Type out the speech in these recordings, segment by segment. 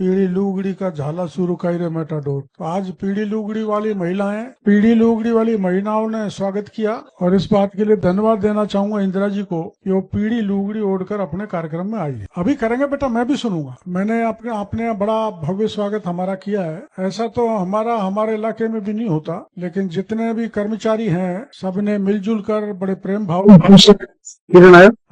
पीड़ी लुगड़ी का झाला शुरू कर रहे मेटाडोर। तो आज पीड़ी लुगड़ी वाली महिलाओं ने स्वागत किया और इस बात के लिए धन्यवाद देना चाहूंगा इंदिरा जी को कि वो पीड़ी लुगड़ी ओढ़कर अपने कार्यक्रम में आई है। अभी करेंगे बेटा, मैं भी सुनूंगा। मैंने आपने बड़ा भव्य स्वागत हमारा किया है। ऐसा तो हमारे इलाके में भी नहीं होता, लेकिन जितने भी कर्मचारी हैं सबने मिलजुल कर बड़े प्रेम भाव से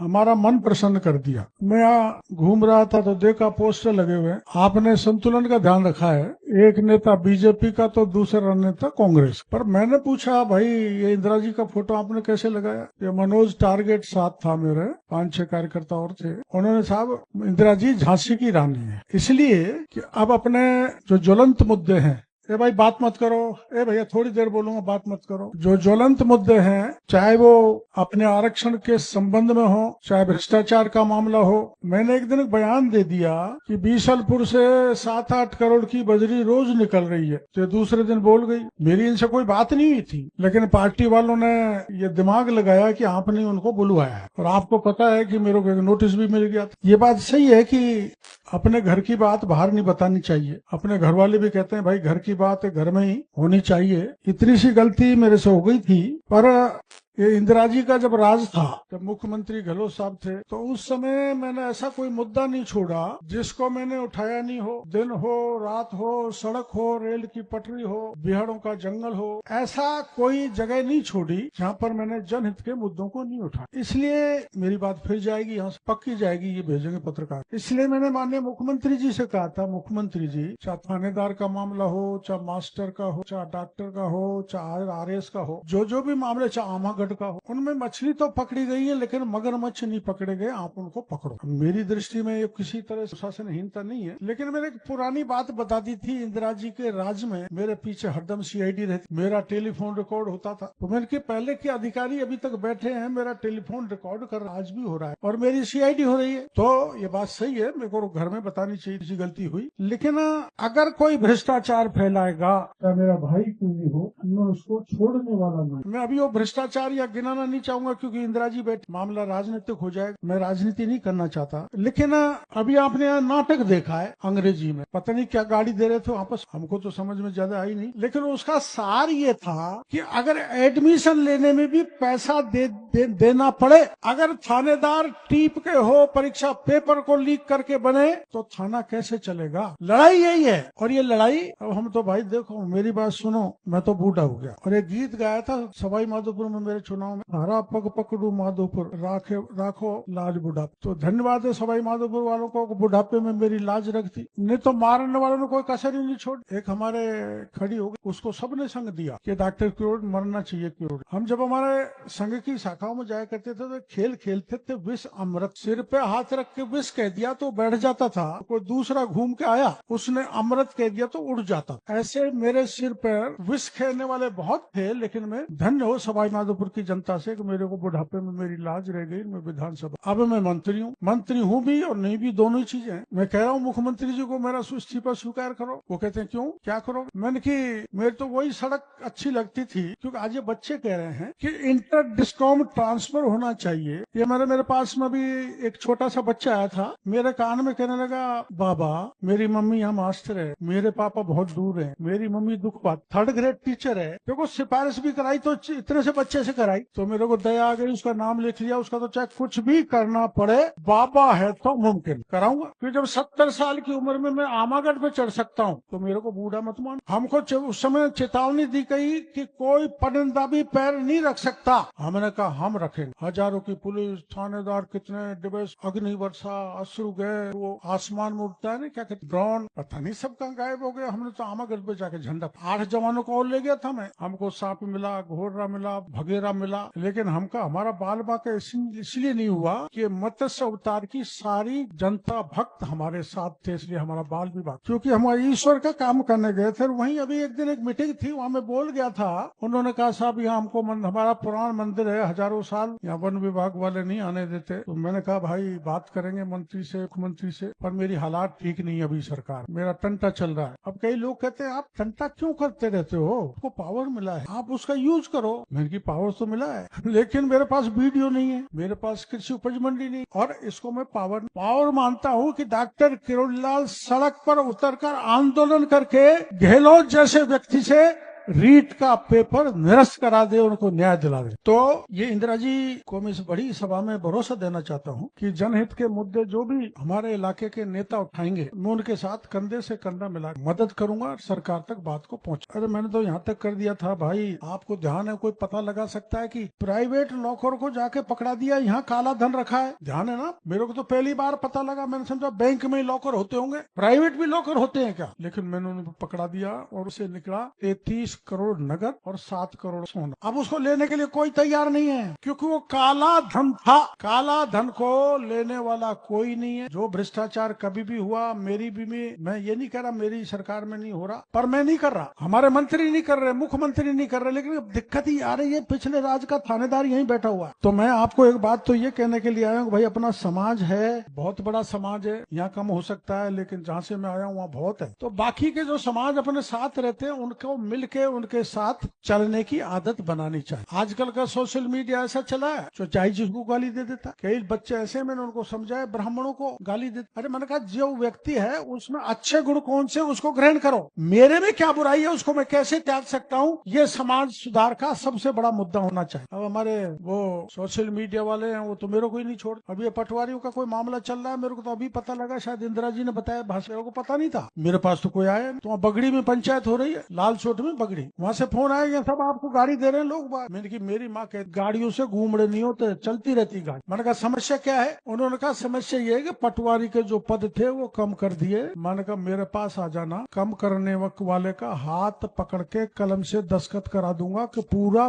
हमारा मन प्रसन्न कर दिया। मैं यहाँ घूम रहा था तो देखा पोस्टर लगे हुए। आपने संतुलन का ध्यान रखा है, एक नेता बीजेपी का तो दूसरा नेता कांग्रेस। पर मैंने पूछा भाई ये इंदिरा जी का फोटो आपने कैसे लगाया? ये मनोज टारगेट साथ था, मेरे 5-6 कार्यकर्ता और थे। उन्होंने साहब इंदिरा जी झांसी की रानी है, इसलिए कि अब अपने जो ज्वलंत मुद्दे हैं, ए भाई बात मत करो, ए भैया थोड़ी देर बोलूंगा, बात मत करो। जो ज्वलंत मुद्दे हैं, चाहे वो अपने आरक्षण के संबंध में हो, चाहे भ्रष्टाचार का मामला हो। मैंने एक दिन एक बयान दे दिया कि बीसलपुर से 7-8 करोड़ की बजरी रोज निकल रही है, तो दूसरे दिन बोल गई। मेरी इनसे कोई बात नहीं हुई थी, लेकिन पार्टी वालों ने ये दिमाग लगाया कि आपने उनको बुलवाया है, और आपको पता है कि मेरे को एक नोटिस भी मिल गया था। ये बात सही है कि अपने घर की बात बाहर नहीं बतानी चाहिए। अपने घर वाले भी कहते हैं भाई घर की बात घर में ही होनी चाहिए। इतनी सी गलती मेरे से हो गई थी। पर ये इंदिरा जी का जब राज था, जब मुख्यमंत्री गहलोत साहब थे, तो उस समय मैंने ऐसा कोई मुद्दा नहीं छोड़ा जिसको मैंने उठाया नहीं हो। दिन हो, रात हो, सड़क हो, रेल की पटरी हो, बिहाड़ों का जंगल हो, ऐसा कोई जगह नहीं छोड़ी जहाँ पर मैंने जनहित के मुद्दों को नहीं उठाया। इसलिए मेरी बात फिर जाएगी, यहाँ से पक्की जाएगी, ये भेजेंगे पत्रकार। इसलिए मैंने माननीय मुख्यमंत्री जी से कहा था, मुख्यमंत्री जी, चाहे थानेदार का मामला हो, चाहे मास्टर का हो, चाहे डॉक्टर का हो, चाहे RS का हो, जो भी मामले, चाहे आमागढ़ का हो, उनमें मछली तो पकड़ी गई है लेकिन मगरमच्छ नहीं पकड़े गए। आप उनको पकड़ो। मेरी दृष्टि में ये किसी तरह सुशासनहीनता नहीं है, लेकिन मैंने एक पुरानी बात बता दी थी। इंदिरा जी के राज में मेरे पीछे हरदम CID रहती, मेरा टेलीफोन रिकॉर्ड होता था। तो मैंने पहले के अधिकारी अभी तक बैठे हैं, मेरा टेलीफोन रिकॉर्ड कर आज भी हो रहा है और मेरी CID हो रही है। तो ये बात सही है, मेरे को घर में बतानी चाहिए गलती हुई। लेकिन अगर कोई भ्रष्टाचार फैलाएगा, चाहे मेरा भाई क्यों नहीं हो, मैं उसको छोड़ने वाला नहीं। मैं अभी वो भ्रष्टाचार या गिनाना नहीं चाहूंगा क्योंकि इंदिरा जी बैठे, मामला राजनीतिक हो जाएगा। मैं राजनीति नहीं करना चाहता। लेकिन अभी आपने यहाँ नाटक देखा है अंग्रेजी में, पता नहीं क्या गाड़ी दे रहे थे वापस, हमको तो समझ में ज्यादा आई नहीं। लेकिन उसका सार ये था कि अगर एडमिशन लेने में भी पैसा देना पड़े, अगर थानेदार टीप के हो, परीक्षा पेपर को लीक करके बने, तो थाना कैसे चलेगा? लड़ाई यही है। और ये लड़ाई, अब हम तो भाई देखो मेरी बात सुनो, मैं तो बूढ़ा हो गया और एक गीत गाया था सवाई माधोपुर में मेरे चुनाव में, हरा पग पकड़ू माधोपुर राखो लाज बुढ़ापे। तो धन्यवाद है सवाई माधोपुर वालों को, बुढ़ापे में मेरी लाज रखती, नहीं तो मारने वालों ने कोई कसर ही नहीं छोड़। एक हमारे खड़ी हो गई, उसको सबने संग दिया कि डॉक्टर किरोड़ मरना चाहिए किरोड़। हम जब हमारे संघ की शाखाओं में जाया करते थे तो खेल खेलते थे विष अमृत, सिर पे हाथ रख के विष कह दिया तो बैठ जाता था, कोई दूसरा घूम के आया उसने अमृत कह दिया तो उड़ जाता। ऐसे मेरे सिर पर विष खेलने वाले बहुत थे, लेकिन मैं धन्य हो सवाई माधोपुर की जनता से कि मेरे को बुढ़ापे में मेरी लाज रह गई। मैं विधानसभा, अब मैं मंत्री हूँ भी और नहीं भी, दोनों ही चीजें हैं। मैं कह रहा हूँ मुख्यमंत्री जी को मेरा इस्तीफा स्वीकार करो। वो कहते हैं क्यों, क्या करो? मैंने कि मेरे तो वही सड़क अच्छी लगती थी, क्योंकि आज ये बच्चे कह रहे हैं कि इंटर डिस्कॉम ट्रांसफर होना चाहिए। ये मेरे पास में भी एक छोटा सा बच्चा आया था, मेरे कान में कहने लगा, बाबा मेरी मम्मी यहाँ मास्टर है, मेरे पापा बहुत दूर है, मेरी मम्मी दुख पात 3rd ग्रेड टीचर है। देखो सिफारिश भी कराई तो इतने से बच्चे से कराई, तो मेरे को दया आ गई, उसका नाम लिख लिया। उसका तो चाहे कुछ भी करना पड़े, बाबा है तो मुमकिन कराऊंगा। क्योंकि जब 70 साल की उम्र में मैं आमागढ़ पे चढ़ सकता हूँ तो मेरे को बूढ़ा मत मान। हमको उस समय चेतावनी दी गई कि कोई परिंदा भी पैर नहीं रख सकता। हमने कहा हम रखेंगे। हजारों की पुलिस, थानेदार, कितने डिवाइस, अग्नि वर्षा, अश्रु गए, वो आसमान में उड़ता है ना, क्या कहते, ड्रोन, पता नहीं सब कहाँ गायब हो गया। हमने तो आमागढ़ पे जाके झंडा 8 जवानों को और ले गया था मैं। हमको सांप मिला, घोड़ा मिला, भगेरा मिला, लेकिन हमारा बाल बाका इसलिए नहीं हुआ कि मत्स्य अवतार की सारी जनता भक्त हमारे साथ थे, इसलिए हमारा बाल विभाग, क्योंकि हम ईश्वर का काम करने गए थे। वहीं अभी एक दिन एक मीटिंग थी, वहाँ मैं बोल गया था। उन्होंने कहा साहब यहाँ हमको हमारा पुराना मंदिर है, हजारों साल, यहाँ वन विभाग वाले नहीं आने देते। तो मैंने कहा भाई बात करेंगे मंत्री से, मुख्यमंत्री से, पर मेरी हालात ठीक नहीं है अभी सरकार, मेरा टंटा चल रहा है। अब कई लोग कहते हैं आप टंटा क्यों करते रहते हो, आपको पावर मिला है, आप उसका यूज करो। मैंने की पावर तो मिला है, लेकिन मेरे पास वीडियो नहीं है, मेरे पास कृषि उपज मंडी नहीं। और इसको मैं पावर मानता हूँ कि डॉक्टर किरोड़ीलाल सड़क पर उतरकर आंदोलन करके गहलोत जैसे व्यक्ति से रीट का पेपर निरस्त करा दे, उनको न्याय दिला दे। तो ये इंदिरा जी को मैं इस बड़ी सभा में भरोसा देना चाहता हूँ कि जनहित के मुद्दे जो भी हमारे इलाके के नेता उठाएंगे, मैं उनके साथ कंधे से कंधा मिला मदद करूंगा, सरकार तक बात को पहुंचा। अरे मैंने तो यहाँ तक कर दिया था भाई, आपको ध्यान है, कोई पता लगा सकता है कि प्राइवेट लॉकर को जाके पकड़ा दिया, यहाँ काला धन रखा है। ध्यान है ना, मेरे को तो पहली बार पता लगा, मैंने समझा बैंक में ही लॉकर होते होंगे, प्राइवेट भी लॉकर होते हैं क्या, लेकिन मैंने उन्हें पकड़ा दिया और उसे निकला 33 करोड़ नगद और 7 करोड़ सोना। अब उसको लेने के लिए कोई तैयार नहीं है, क्योंकि वो काला धन था। काला धन को लेने वाला कोई नहीं है। जो भ्रष्टाचार कभी भी हुआ, मेरी भी मैं ये नहीं कह रहा मेरी सरकार में नहीं हो रहा, पर मैं नहीं कर रहा, हमारे मंत्री नहीं कर रहे, मुख्यमंत्री नहीं कर रहे, लेकिन दिक्कत ही आ रही है, पिछले राज का थानेदार यहीं बैठा हुआ है। तो मैं आपको एक बात तो ये कहने के लिए आया हूँ भाई, अपना समाज है, बहुत बड़ा समाज है, यहाँ कम हो सकता है, लेकिन जहाँ से मैं आया हूँ वहाँ बहुत है। तो बाकी के जो समाज अपने साथ रहते हैं, उनको मिलके उनके साथ चलने की आदत बनानी चाहिए। आजकल का सोशल मीडिया ऐसा चला है, जो चाहे जिसको गाली दे देता। कई बच्चे ऐसे, मैंने उनको समझाया, ब्राह्मणों को गाली देते। अरे मैंने कहा जो व्यक्ति है उसमें अच्छे गुण कौन से, उसको ग्रहण करो, मेरे में क्या बुराई है उसको मैं कैसे त्याग सकता हूँ, ये समाज सुधार का सबसे बड़ा मुद्दा होना चाहिए। अब हमारे वो सोशल मीडिया वाले हैं, वो तो मेरे को ही नहीं छोड़। अभी पटवारियों का कोई मामला चल रहा है, मेरे को तो अभी पता लगा, शायद इंदिरा जी ने बताया, भाषा को पता नहीं था, मेरे पास तो कोई आया। तो बगड़ी में पंचायत हो रही है, लाल चोट में बगड़ी, वहाँ से फोन आया, ये सब आपको गाड़ी दे रहे हैं लोग। मैंने की मेरी माँ के गाड़ियों से घूम रहे नहीं होते, चलती रहती गाड़ी। मैंने कहा समस्या क्या है, उन्होंने कहा समस्या ये है कि पटवारी के जो पद थे वो कम कर दिए। मैंने कहा मेरे पास आ जाना, कम करने वाले का हाथ पकड़ के कलम से दस्तखत करा दूंगा कि पूरा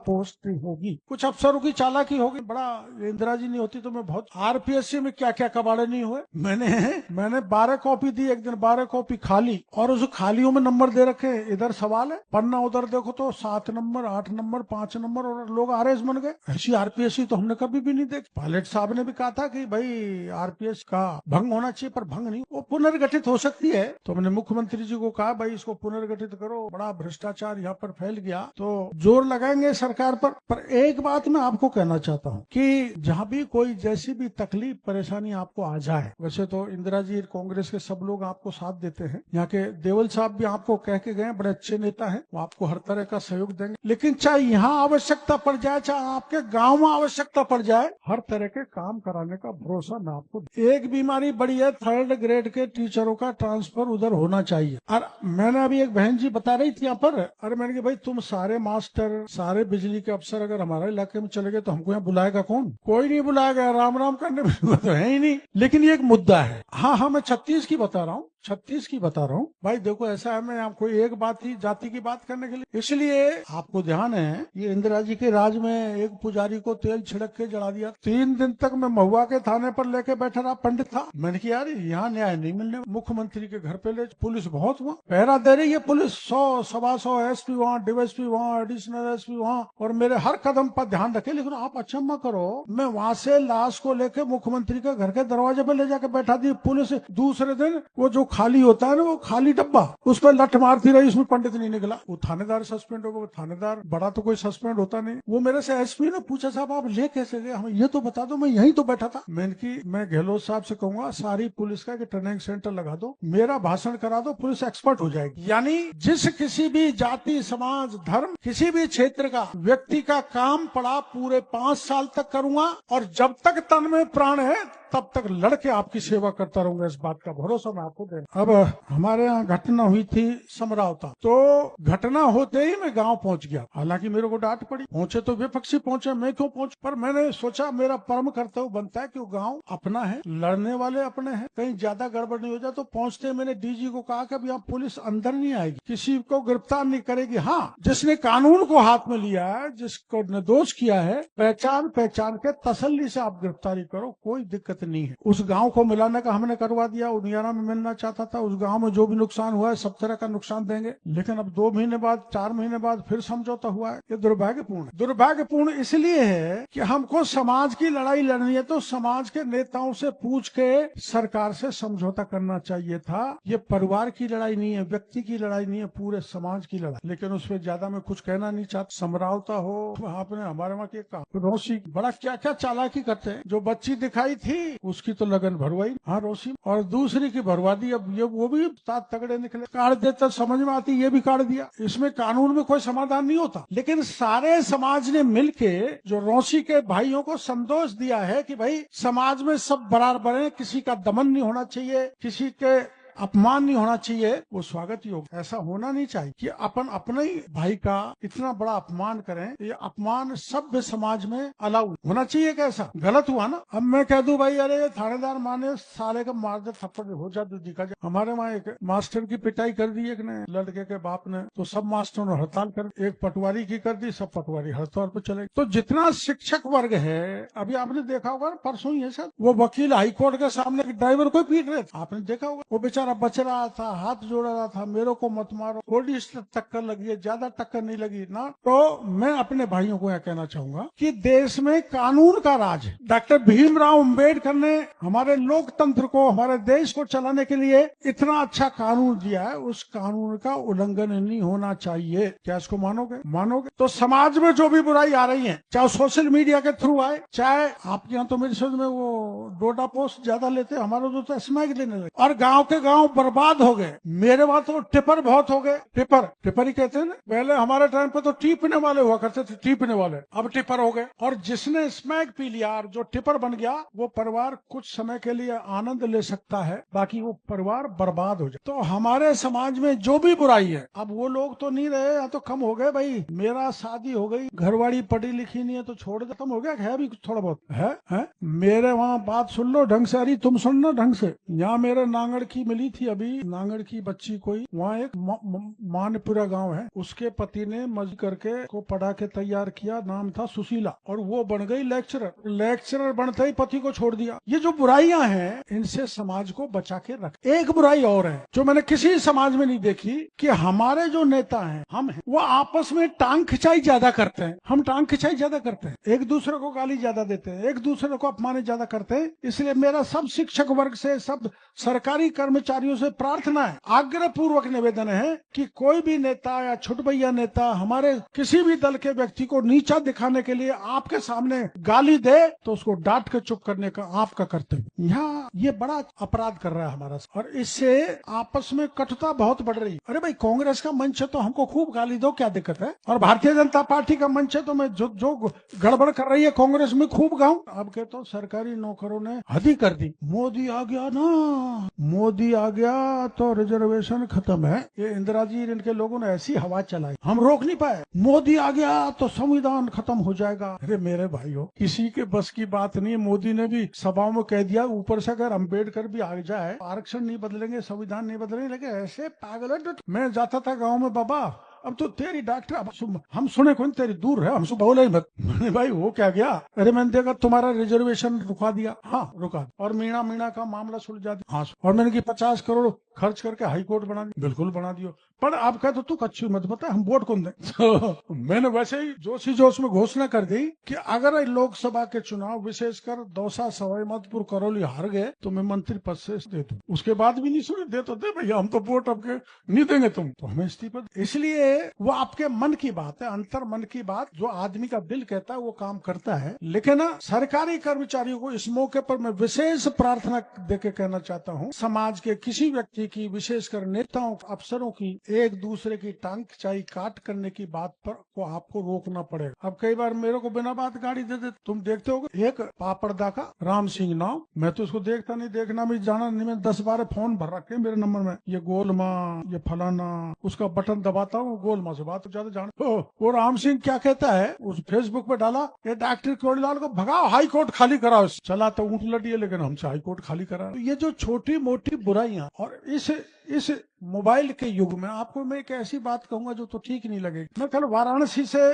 पोस्ट होगी। कुछ अफसरों की चालाकी होगी, बड़ा इंदिरा जी नहीं होती तो मैं बहुत, आरपीएससी में क्या क्या कबाड़े नहीं हुए। मैंने 12 कॉपी दी, एक दिन 12 कॉपी खाली, और उस खालियों में नंबर दे रखे, इधर सवाल है, पन्ना उधर देखो तो 7 नंबर, 8 नंबर, 5 नंबर, और लोग आरएस बन गए। ऐसी आरपीएससी तो हमने कभी भी नहीं देखी। पायलट साहब ने भी कहा था कि भाई आरपीएस का भंग होना चाहिए, पर भंग नहीं, वो पुनर्गठित हो सकती है। तो मैंने मुख्यमंत्री जी को कहा भाई इसको पुनर्गठित करो, बड़ा भ्रष्टाचार यहाँ पर फैल गया, तो जोर लगाएंगे सरकार पर एक बात मैं आपको कहना चाहता हूँ कि जहाँ भी कोई जैसी भी तकलीफ परेशानी आपको आ जाए, वैसे तो इंदिरा जी कांग्रेस के सब लोग आपको साथ देते हैं, यहाँ के देवल साहब भी आपको कह के गए, बड़े अच्छे नेता है, वो आपको हर तरह का सहयोग देंगे। लेकिन चाहे यहाँ आवश्यकता पड़ जाए, चाहे आपके गांव में आवश्यकता पड़ जाए, हर तरह के काम कराने का भरोसा मैं आपको। एक बीमारी बड़ी है, 3rd ग्रेड के टीचरों का ट्रांसफर उधर होना चाहिए। और मैंने अभी एक बहन जी बता रही थी यहाँ पर, अरे मैंने कहा भाई तुम सारे मास्टर, सारे बिजली के अफसर अगर हमारे इलाके में चले गए तो हमको यहाँ बुलाएगा कौन? कोई नहीं बुलाएगा, राम राम करने में तो है ही नहीं। लेकिन ये एक मुद्दा है। हाँ, मैं 36 की बता रहा हूँ, 36 की बता रहा हूँ भाई। देखो ऐसा है, मैं आपको एक बात ही जाति की बात करने के लिए, इसलिए आपको ध्यान है, ये इंदिरा जी के राज में एक पुजारी को तेल छिड़क के जला दिया। 3 दिन तक मैं महुआ के थाने पर लेके बैठा रहा, पंडित था। मैंने कहा यार यहाँ न्याय नहीं मिलने, मुख्यमंत्री के घर पे ले, पुलिस बहुत वहाँ पहरा दे रही है, पुलिस 100 सवा 100 एसपी वहाँ, डीएसपी वहाँ, एडिशनल एसपी वहाँ, और मेरे हर कदम पर ध्यान रखे। लेकिन आप अचंभा करो, मैं वहाँ से लाश को लेके मुख्यमंत्री के घर के दरवाजे पे ले जाके बैठा दी पुलिस। दूसरे दिन वो जो खाली होता है ना, वो खाली डब्बा, उस पर लठ मारती रही, उसमें पंडित नहीं निकला। वो थानेदार सस्पेंड हो गया। वो थानेदार बड़ा तो कोई सस्पेंड होता नहीं। वो मेरे से एसपी ने पूछा साहब आप ले कैसे गए, हमें ये तो बता दो, मैं यहीं तो बैठा था। मैं गहलोत साहब से कहूंगा सारी पुलिस का ट्रेनिंग सेंटर लगा दो, मेरा भाषण करा दो, पुलिस एक्सपर्ट हो जाएगी। यानी जिस किसी भी जाति, समाज, धर्म, किसी भी क्षेत्र का व्यक्ति का काम पड़ा पूरे 5 साल तक करूंगा, और जब तक तन में प्राण है तब तक लड़के आपकी सेवा करता रहूंगा, इस बात का भरोसा मैं आपको दे। अब हमारे यहाँ घटना हुई थी समरावता, तो घटना होते ही मैं गांव पहुंच गया। हालांकि मेरे को डांट पड़ी, पहुंचे तो विपक्षी पहुंचे, मैं क्यों पहुंच, पर मैंने सोचा मेरा परम कर्तव्य बनता है कि वो गांव अपना है, लड़ने वाले अपने हैं, कहीं ज्यादा गड़बड़ नहीं हो जाए। तो पहुंचते मैंने डीजी को कहा कि अब यहाँ पुलिस अंदर नहीं आएगी, किसी को गिरफ्तार नहीं करेगी। हाँ, जिसने कानून को हाथ में लिया है, जिसको निर्दोष किया है, पहचान के तसल्ली से आप गिरफ्तारी करो, कोई दिक्कत नहीं है। उस गांव को मिलाने का हमने करवा दिया, उनियारा में मिलना चाहता था, उस गांव में जो भी नुकसान हुआ है सब तरह का नुकसान देंगे, लेकिन अब 2 महीने बाद 4 महीने बाद फिर समझौता हुआ है। ये दुर्भाग्यपूर्ण है। दुर्भाग्यपूर्ण इसलिए है कि हमको समाज की लड़ाई लड़नी है तो समाज के नेताओं से पूछ के सरकार से समझौता करना चाहिए था। ये परिवार की लड़ाई नहीं है, व्यक्ति की लड़ाई नहीं है, पूरे समाज की लड़ाई। लेकिन उसमें ज्यादा मैं कुछ कहना नहीं चाहता। समझौता हो, आपने हमारे वहाँ के कहा रोसी बड़ा क्या क्या चालाकी करते हैं। जो बच्ची दिखाई थी उसकी तो लगन भरवाई, हाँ रोसी, और दूसरी की भरवा दी। अब ये वो भी सात तगड़े निकले, काट देता समझ में आती, ये भी काट दिया। इसमें कानून में कोई समाधान नहीं होता। लेकिन सारे समाज ने मिलके जो रोसी के भाइयों को संतोष दिया है कि भाई समाज में सब बराबर हैं, किसी का दमन नहीं होना चाहिए, किसी के अपमान नहीं होना चाहिए, वो स्वागत योग्य। ऐसा होना नहीं चाहिए कि अपन अपने ही भाई का इतना बड़ा अपमान करें। ये अपमान सभ्य समाज में अलाउ होना चाहिए। कैसा गलत हुआ ना। अब मैं कह दूं भाई अरे थानेदार माने साले का मार दे, थप्पड़ हो जा तो दिखा जाए। हमारे वहाँ एक मास्टर की पिटाई कर दी एक ने, लड़के के बाप ने, तो सब मास्टरों ने हड़ताल कर, एक पटवारी की कर दी, सब पटवारी हड़ताल पर चले। तो जितना शिक्षक वर्ग है, अभी आपने देखा होगा परसों ही है सर, वो वकील हाईकोर्ट के सामने ड्राइवर को पीट रहे थे, आपने देखा होगा। वो बेचारा बच रहा था, हाथ जोड़ रहा था, मेरे को मत मारो, थोड़ी टक्कर लगी है, ज्यादा टक्कर नहीं लगी ना। तो मैं अपने भाइयों को यह कहना चाहूंगा कि देश में कानून का राज है। डॉक्टर भीमराव अंबेडकर ने हमारे लोकतंत्र को, हमारे देश को चलाने के लिए इतना अच्छा कानून दिया है, उस कानून का उल्लंघन नहीं होना चाहिए। क्या इसको मानोगे? मानोगे तो समाज में जो भी बुराई आ रही है, चाहे सोशल मीडिया के थ्रू आए, चाहे आपके यहाँ तो मेरी समझ में वो डोडा पोस्ट ज्यादा लेते, हमारे तो स्मैक लेने लगे, और गांव के गांव बर्बाद हो गए। मेरे वहां तो टिपर बहुत हो गए। टिपर ही कहते हैं ना, पहले हमारे टाइम पे तो टीपने वाले हुआ करते थे, टीपने वाले, अब टिपर हो गए। और जिसने स्मैक पी लिया और जो टिपर बन गया, वो परिवार कुछ समय के लिए आनंद ले सकता है, बाकी वो परिवार बर्बाद हो जाए। तो हमारे समाज में जो भी बुराई है, अब वो लोग तो नहीं रहे या तो कम हो गए। भाई मेरा शादी हो गई, घरवाड़ी पढ़ी लिखी नहीं है तो छोड़ दे, कम हो गया है भी थोड़ा बहुत है? मेरे वहाँ बात सुन लो ढंग से, अरे तुम सुनना ढंग से। यहाँ मेरे नांगड़ की मिली थी अभी, नांगड़ की बच्ची कोई, वहाँ एक मानपुरा गांव है, उसके पति ने मज करके को पढ़ा के तैयार किया, नाम था सुशीला, और वो बन गई लेक्चरर बनते ही पति को छोड़ दिया। ये जो बुराइयां हैं, इनसे समाज को बचा के रख। एक बुराई और है जो मैंने किसी समाज में नहीं देखी, कि हमारे जो नेता हैं, हम हैं, वो आपस में टांग खिंचाई ज्यादा करते हैं। हम टांग खिंचाई ज्यादा करते हैं, एक दूसरे को गाली ज्यादा देते हैं, एक दूसरे को अपमान ज्यादा करते हैं। इसलिए मेरा सब शिक्षक वर्ग से, सब सरकारी कर्मचारियों से प्रार्थना है, आग्रह पूर्वक निवेदन है कि कोई भी नेता या छुटभैया नेता हमारे किसी भी दल के व्यक्ति को नीचा दिखाने के लिए आपके सामने गाली दे, तो उसको डांट के चुप करने का आपका कर्तव्य। यहाँ ये बड़ा अपराध कर रहा है हमारा, और इससे आपस में कटुता बहुत बढ़ रही है। अरे भाई कांग्रेस का मंच है तो हमको खूब गाली दो, क्या दिक्कत है? और भारतीय जनता पार्टी का मंच है तो मैं जो गड़बड़ कर रही है कांग्रेस में खूब गाऊं। अब के तो सरकारी नौकरों ने हद ही कर दी। मोदी आ गया ना, मोदी आ गया तो रिजर्वेशन खत्म है। ये इंदिरा जी इनके लोगों ने ऐसी हवा चलाई, हम रोक नहीं पाए। मोदी आ गया तो संविधान खत्म हो जाएगा। अरे मेरे भाइयों, किसी के बस की बात नहीं। मोदी ने भी सभाओं में कह दिया, ऊपर से अगर अम्बेडकर भी आ जाए, आरक्षण नहीं बदलेंगे, संविधान नहीं बदलेंगे। लेकिन ऐसे पागल है। मैं जाता था गाँव में, बाबा अब तो तेरी डॉक्टर, अब हम सुने कौन, तेरी दूर है, हमसे बोले ही मत। मैंने भाई वो क्या गया? अरे मैंने देखा तुम्हारा रिजर्वेशन रुका दिया। हाँ रुका, और मीणा का मामला सुलझा दिया। हाँ, और मैंने की 50 करोड़ खर्च करके हाई कोर्ट बना दिया। बिल्कुल बना दियो, पर आप कहते तू कच्ची मत बता, हम वोट कौन दे। तो मैंने वैसे ही जोश में घोषणा कर दी कि अगर लोकसभा के चुनाव विशेषकर दौसा, सवाई माधोपुर, करौली हार गए तो मैं मंत्री पद से दे दूं। उसके बाद भी नहीं सुने, दे तो दे भैया, हम तो वोट आपके नहीं देंगे, तुम तो हमें इस्तीफा। इसलिए वो आपके मन की बात है, अंतर मन की बात, जो आदमी का दिल कहता है वो काम करता है। लेकिन सरकारी कर्मचारियों को इस मौके पर मैं विशेष प्रार्थना देके कहना चाहता हूँ, समाज के किसी व्यक्ति की, विशेषकर नेताओं, अफसरों की एक दूसरे की टांग खिंचाई काट करने की बात पर को आपको रोकना पड़ेगा। अब कई बार मेरे को बिना बात गाड़ी दे दे, तुम देखते हो एक पापड़दा का राम सिंह नाम, मैं तो उसको देखता नहीं, देखना भी जाना नहीं, मैं 10-12 फोन भर रखे मेरे नंबर में, ये गोलमा, ये फलाना, उसका बटन दबाता हूँ, गोलमा से बात ज्यादा जान। वो राम सिंह क्या कहता है, उस फेसबुक पे डाला, ये डॉक्टर कोड़ीलाल को भगाओ, हाई कोर्ट खाली कराओ। चला तो ऊँट लड़ी है, लेकिन हमसे हाई कोर्ट खाली करा। तो ये जो छोटी मोटी बुराइयां, और इस इस मोबाइल के युग में आपको मैं एक ऐसी बात कहूंगा जो तो ठीक नहीं लगेगी। मैं कल वाराणसी से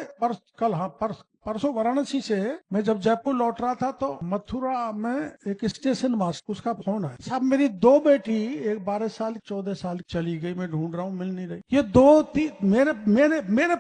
परसों वाराणसी से मैं जब जयपुर लौट रहा था तो मथुरा में एक स्टेशन मास्टर उसका फोन आया, साहब मेरी 2 बेटी, एक 12 साल 14 साल चली गई, मैं ढूंढ रहा हूँ मिल नहीं रही। ये 2-3 मेरे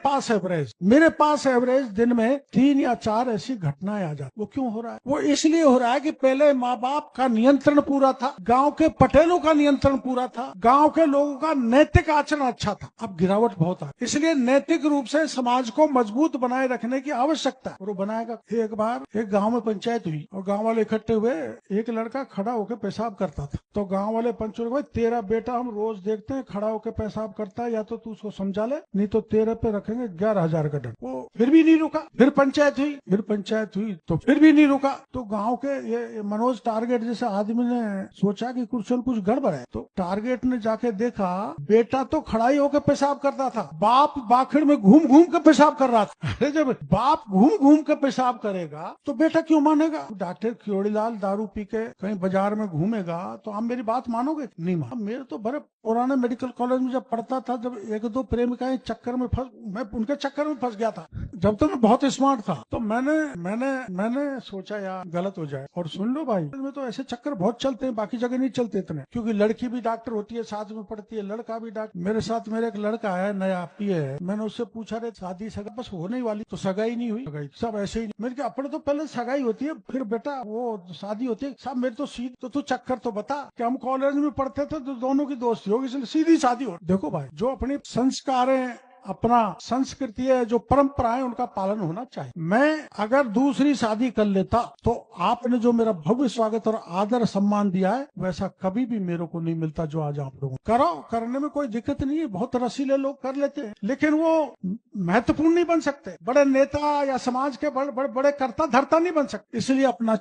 पास एवरेज दिन में 3 या 4 ऐसी घटनाएं आ जाती। वो क्यों हो रहा है? वो इसलिए हो रहा है कि पहले माँ बाप का नियंत्रण पूरा था, गाँव के पटेलों का नियंत्रण पूरा था, गाँव के लोगों का नैतिक आचरण अच्छा था। अब गिरावट बहुत है, इसलिए नैतिक रूप से समाज को मजबूत बनाए रखने की आवश्यकता और वो बनाएगा। एक बार एक गांव में पंचायत हुई और गांव वाले इकट्ठे हुए, एक लड़का खड़ा होकर पेशाब करता था, तो गांव वाले पंच भाई तेरा बेटा हम रोज देखते हैं खड़ा होकर पेशाब करता है, या तो तू उसको समझा ले, नहीं तो तेरे पे रखेंगे 11,000 का दंड। वो फिर भी नहीं रुका, फिर पंचायत हुई तो फिर भी नहीं रुका। तो गाँव के ये मनोज टारगेट जैसे आदमी ने सोचा कि कुछ गड़बड़ है, तो टारगेट ने जाके देखा बेटा तो खड़ा ही होकर पेशाब करता था, बाप बाखिड़ में घूम घूम कर पेशाब कर रहा था। अरे जब बाप घूम घूम कर पेशाब करेगा तो बेटा क्यों मानेगा? डॉक्टर क्योड़ीलाल दारू पी के कहीं बाजार में घूमेगा तो आप मेरी बात मानोगे? नहीं मान। मेरे तो बड़े पुराने मेडिकल कॉलेज में जब पढ़ता था, जब 1-2 प्रेमिकाएं चक्कर में मैं उनके चक्कर में फंस गया था, जब तो मैं बहुत स्मार्ट था, तो मैंने सोचा यार गलत हो जाए। और सुन लो भाई, में तो ऐसे चक्कर बहुत चलते हैं, बाकी जगह नहीं चलते इतने, क्योंकि लड़की भी डॉक्टर होती है साथ में पढ़ती है, लड़का भी डॉक्टर। मेरे साथ मेरे एक लड़का है नया पीए है, मैंने उससे पूछा रे शादी सगा बस होने ही वाली, तो सगाई नहीं हुई, सब ऐसे ही। मैंने कहा अपने तो पहले सगाई होती है फिर बेटा वो शादी होती है। साहब मेरे तो सीधी तो तू चक्कर तो बता कि हम कॉलेज में पढ़ते थे तो दोनों की दोस्ती होगी, इसलिए सीधी शादी हो। देखो भाई, जो अपने संस्कार है, अपना संस्कृति है, जो परंपरा है, उनका पालन होना चाहिए। मैं अगर दूसरी शादी कर लेता तो आपने जो मेरा भव्य स्वागत और आदर सम्मान दिया है वैसा कभी भी मेरे को नहीं मिलता जो आज आप लोगों करो। करने में कोई दिक्कत नहीं है, बहुत रसीले लोग कर लेते हैं, लेकिन वो महत्वपूर्ण नहीं बन सकते, बड़े नेता या समाज के बड़े कर्ता धर्ता नहीं बन सकते। इसलिए अपना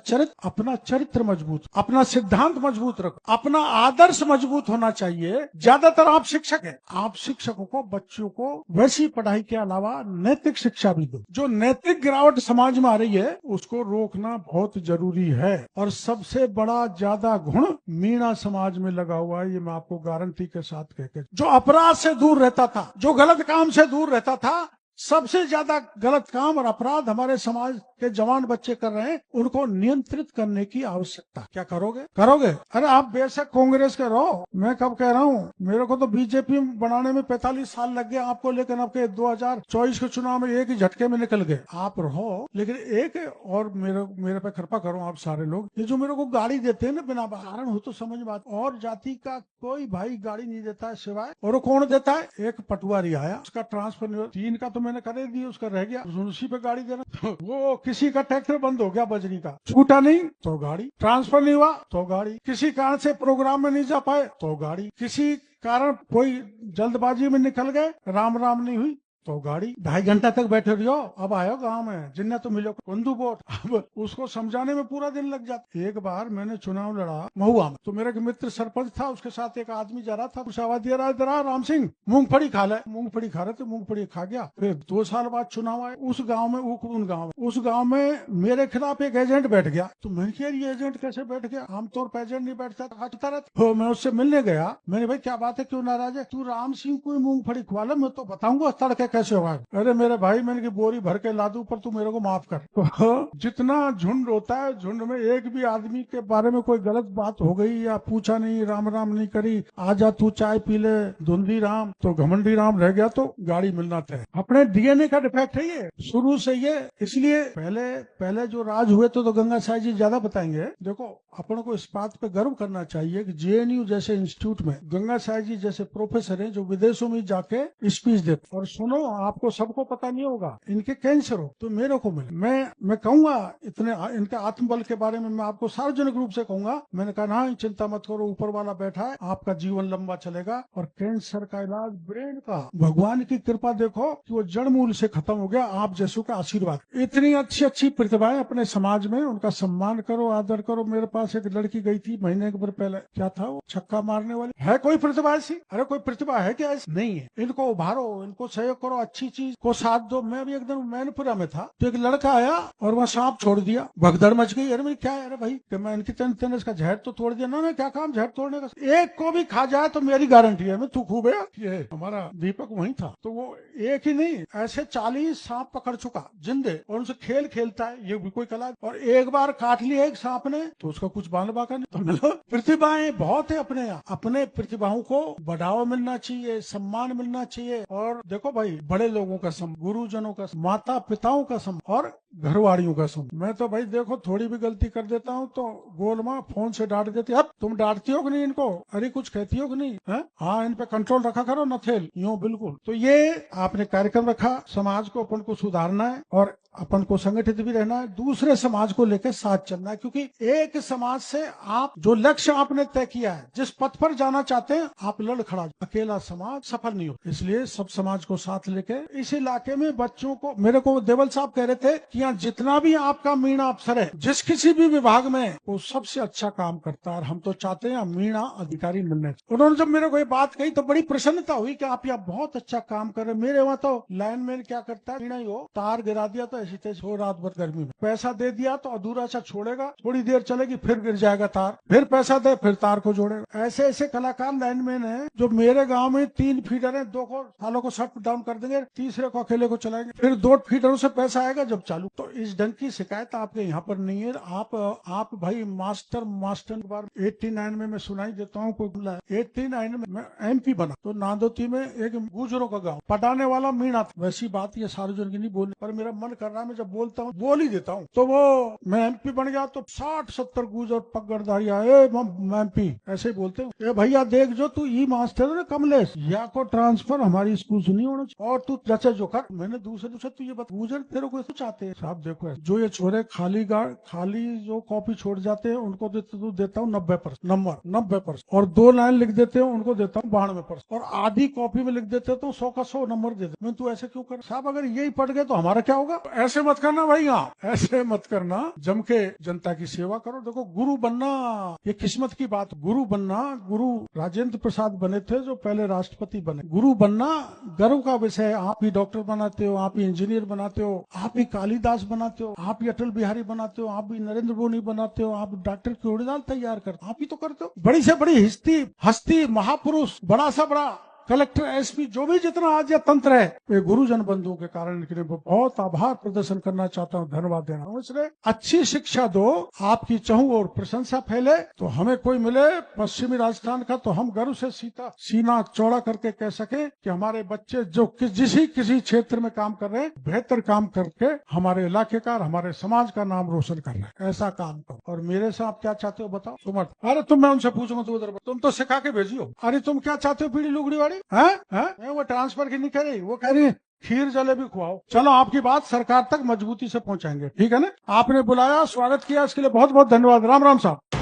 चरित्र मजबूत, अपना सिद्धांत मजबूत रखो, अपना आदर्श मजबूत होना चाहिए। ज्यादातर आप शिक्षक हैं, आप शिक्षकों को बच्चों को वैसी पढ़ाई के अलावा नैतिक शिक्षा भी दो। जो नैतिक गिरावट समाज में आ रही है उसको रोकना बहुत जरूरी है। और सबसे बड़ा ज्यादा गुण मीणा समाज में लगा हुआ है, ये मैं आपको गारंटी के साथ कहकर। जो अपराध से दूर रहता था, जो गलत काम से दूर रहता था, सबसे ज्यादा गलत काम और अपराध हमारे समाज के जवान बच्चे कर रहे हैं, उनको नियंत्रित करने की आवश्यकता। क्या करोगे? अरे आप बेशक कांग्रेस के रहो, मैं कब कह रहा हूँ, मेरे को तो बीजेपी बनाने में 45 साल लग गए आपको, लेकिन आपके 2024 के चुनाव में एक ही झटके में निकल गए। आप रहो, लेकिन एक और मेरे पे कृपा करो आप सारे लोग, ये जो मेरे को गाड़ी देते हैं ना बिना कारण हो तो समझ बात, और जाति का कोई भाई गाड़ी नहीं देता है सिवाय, और वो कौन देता है? एक पटवारी आया, उसका ट्रांसफर 3 का तो मैंने करे दी, उसका रह गया, उसी पे गाड़ी देना। तो वो किसी का ट्रैक्टर बंद हो गया बजरी का, छूटा नहीं तो गाड़ी, ट्रांसफर नहीं हुआ तो गाड़ी, किसी कारण से प्रोग्राम में नहीं जा पाए तो गाड़ी, किसी कारण कोई जल्दबाजी में निकल गए, राम नहीं हुई तो गाड़ी। 2.5 घंटा तक बैठे रहो, अब आयो गांव में जिन्ना तो मिलो बंधु वोट, अब उसको समझाने में पूरा दिन लग जाता। एक बार मैंने चुनाव लड़ा महुआ में, तो मेरा एक मित्र सरपंच था, उसके साथ एक आदमी जा रहा था, कुछ आवाज दे रहा राम सिंह मूंगफली खा ले, मूंगफली खा रहे थे, मूंगफली खा गया। फिर 2 साल बाद चुनाव आए, उस गाँव में मेरे खिलाफ एक एजेंट बैठ गया। तो मैंने कहा ये एजेंट कैसे बैठ गया? आमतौर पर एजेंट नहीं बैठता, हटता रहता। मैं उससे मिलने गया, मैंने भाई क्या बात है, क्यों नाराज है? तू राम सिंह को मूंगफली खवा ले, मैं तो बताऊंगा तड़के कैसे होगा। अरे मेरे भाई, मैंने की बोरी भर के ला दूं, पर तू मेरे को माफ कर। तो जितना झुंड होता है, झुंड में एक भी आदमी के बारे में कोई गलत बात हो गई या पूछा नहीं, राम नहीं करी, आजा तू चाय पी ले, धुंधी राम, तो घमंडी राम रह गया तो गाड़ी मिलना तय। अपने डीएनए का डिफेक्ट है ये, शुरू से ये। इसलिए पहले जो राज हुए तो गंगा साई जी ज्यादा बताएंगे। देखो अपन को इस बात पे गर्व करना चाहिए कि जेएनयू जैसे इंस्टीट्यूट में गंगा साई जी जैसे प्रोफेसर हैं जो विदेशों में जाके स्पीच देते। और सुनो, आपको सबको पता नहीं होगा, इनके कैंसर हो तो मेरे को मिले, मैं कहूंगा इतने इनके आत्मबल के बारे में मैं आपको सार्वजनिक रूप से कहूंगा। मैंने कहा ना, चिंता मत करो, ऊपर वाला बैठा है, आपका जीवन लंबा चलेगा। और कैंसर का इलाज ब्रेन का, भगवान की कृपा देखो कि वो जड़ मूल से खत्म हो गया, आप जैसों का आशीर्वाद। इतनी अच्छी प्रतिभाएं अपने समाज में, उनका सम्मान करो, आदर करो। मेरे पास एक लड़की गई थी महीने के भर पहले, क्या था वो, छक्का मारने वाली है। कोई प्रतिभा ऐसी? अरे कोई प्रतिभा है क्या ऐसी? नहीं है। इनको उभारो, इनको सहयोग करो। करो, अच्छी चीज को साथ दो। मैं भी एकदम मैनपुरा में था तो एक लड़का आया और वहाँ सांप छोड़ दिया, भगदड़ मच गई। अरे क्या है, अरे भाई कि मैं इनकी तेने इसका जहर तो तोड़ दिया ना, क्या काम जहर तोड़ने का, एक को भी खा जाए तो मेरी गारंटी है, मैं तू खूब है। ये हमारा दीपक वहीं था, तो वो एक ही नहीं ऐसे 40 सांप पकड़ चुका जिंदे, और उनसे खेल खेलता है, ये भी कोई कला। और एक बार काट लिया एक सांप ने तो उसका कुछ बाल बाका नहीं। तो मतलब प्रतिभाएं बहुत है अपने यहाँ, अपने प्रतिभाओं को बढ़ावा मिलना चाहिए, सम्मान मिलना चाहिए। और देखो भाई, बड़े लोगों का सम, गुरुजनों का, माता पिताओं का सम, और घरवाड़ियों का सम। मैं तो भाई देखो थोड़ी भी गलती कर देता हूँ तो गोल माँ फोन से डांट देती, अब तुम डांटती हो कि नहीं इनको, अरे कुछ कहती हो कि नहीं है, हाँ इन पे कंट्रोल रखा करो नथेल, यूं बिल्कुल। तो ये आपने कार्यक्रम रखा, समाज को अपन को सुधारना है और अपन को संगठित भी रहना है, दूसरे समाज को लेकर साथ चलना है, क्योंकि एक समाज से आप जो लक्ष्य आपने तय किया है, जिस पथ पर जाना चाहते हैं, आप लड़ खड़ा, अकेला समाज सफल नहीं हो। इसलिए सब समाज को साथ लेके इस इलाके में बच्चों को, मेरे को देवल साहब कह रहे थे कि यहाँ जितना भी आपका मीणा अफसर है जिस किसी भी विभाग में, वो सबसे अच्छा काम करता है, और हम तो चाहते हैं मीणा अधिकारी मिलने। उन्होंने जब मेरे को ये बात कही तो बड़ी प्रसन्नता हुई कि आप यहाँ बहुत अच्छा काम कर रहे हैं। मेरे वहाँ तो लाइनमैन क्या करता है, मीणा ही हो, तार गिरा दिया तो ऐसी तैसी हो, रात भर गर्मी में पैसा दे दिया तो अधूरा सा छोड़ेगा, थोड़ी देर चलेगी फिर गिर जाएगा तार, फिर पैसा दे फिर तार को जोड़ेगा। ऐसे ऐसे कलाकार लाइनमैन है जो मेरे गांव में 3 फीडर है, 2 को सालों को शट डाउन कर देंगे, तीसरे को अकेले को चलाएंगे, फिर 2 फीडरों से पैसा आएगा जब चालू। तो इस ढंग की शिकायत आपके यहाँ पर नहीं है। आप भाई मास्टर बार 89 में मैं सुनाई देता हूँ, कोई बोला 89 में मैं MP बना तो नांदोती में एक गुजरों का गाँव पटाने वाला मीणा था। वैसी बात ये सार्वजनिक नहीं बोलने, पर मेरा मन कर रहा है, मैं जब बोलता हूँ बोल ही देता हूँ। तो वो मैं MP बन गया तो 60-70 गुजर पगड़दारी आए, MP ऐसे ही बोलते हैं, ए भैया देख जो तू ई मास्टर है कमलेश, या को ट्रांसफर हमारी स्कूल से नहीं होना चाहिए, और तू जैसे जो कर। मैंने दूसरे तू ये बता, गुजर तेरे को चाहते हैं साहब, देखो जो ये छोरे खाली जो कॉपी छोड़ जाते हैं उनको देता हूँ 90%, और 2 लाइन लिख देते हैं उनको देता हूँ 92%, और आधी कॉपी में लिख देते तो 100 का 100 नंबर दे दे। मैं तू ऐसे क्यों कर साहब, अगर यही पढ़ गए तो हमारा क्या होगा। ऐसे मत करना भाई, हाँ ऐसे मत करना, जम के जनता की सेवा करो। देखो गुरु बनना ये किस्मत की बात, गुरु बनना, गुरु राजेंद्र प्रसाद बने थे जो पहले राष्ट्रपति बने। गुरु बनना गर्व का विषय है। आप ही डॉक्टर बनाते हो, आप ही इंजीनियर बनाते हो, आप ही कालिदास बनाते हो, आप ही अटल बिहारी बनाते हो, आप भी नरेंद्र मोदी बनाते हो, आप डॉक्टर की उड़ान तैयार करते हो, आप ही तो करते हो। बड़ी से बड़ी हस्ती महापुरुष, बड़ा सा बड़ा कलेक्टर, SP जो भी जितना आज तंत्र है, वे गुरुजन बंधुओं के कारण इनके लिए बहुत आभार प्रदर्शन करना चाहता हूँ, धन्यवाद देना हूँ। इसलिए अच्छी शिक्षा दो, आपकी चाहूं और प्रशंसा फैले तो हमें कोई मिले पश्चिमी राजस्थान का, तो हम गर्व से सीना चौड़ा करके कह सके कि हमारे बच्चे जो किसी क्षेत्र में काम कर रहे हैं, बेहतर काम करके हमारे इलाके का और हमारे समाज का नाम रोशन कर रहे हैं। ऐसा काम करो। और मेरे से आप क्या चाहते हो बताओ। तुम अरे तुम, मैं उनसे पूछूंगा तो उधर तुम तो सिखा के भेजियो। अरे तुम क्या चाहते हो पीढ़ी लुगड़ी वाली, वो ट्रांसफर की नहीं कह रही, वो कह रही है खीर जलेबी खुआओ। चलो आपकी बात सरकार तक मजबूती से पहुंचाएंगे, ठीक है ना। आपने बुलाया, स्वागत किया, इसके लिए बहुत बहुत धन्यवाद। राम राम साहब।